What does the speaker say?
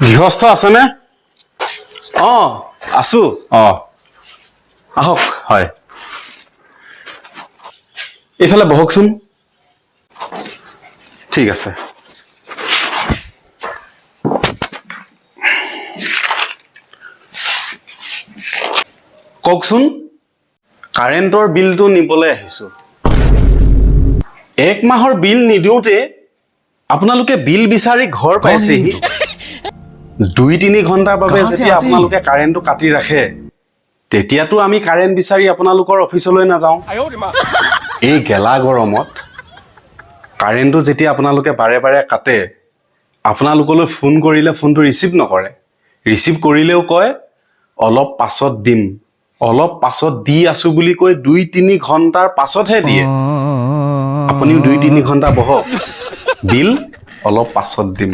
গৃহস্থ আছেনে? আছো। আহক। হয়, এইফালে বহকচোন। ঠিক আছে। কওকচোন, কাৰেণ্টৰ বিলটো নিবলৈ আহিছো। 1 মাহৰ বিল নিদিওঁতে আপোনালোকে বিল বিচাৰি ঘৰ পাইছেহি। 2-3 ঘণ্টাৰ বাবে যেতিয়া আপোনালোকে কাৰেণ্টটো কাটি ৰাখে, তেতিয়াতো আমি কাৰেণ্ট বিচাৰি আপোনালোকৰ অফিচলৈ নাযাওঁ। এই গেলা গৰমত কাৰেণ্টটো যেতিয়া আপোনালোকে বাৰে বাৰে কাটে, আপোনালোকলৈ ফোন কৰিলে ফোনটো ৰিচিভ নকৰে। ৰিচিভ কৰিলেও কয় অলপ পাছত দিম, অলপ পাছত দি আছো বুলি কৈ 2-3 ঘণ্টাৰ পাছতহে দিয়ে। আপুনিও 2-3 ঘণ্টা বহক, বিল অলপ পাছত দিম।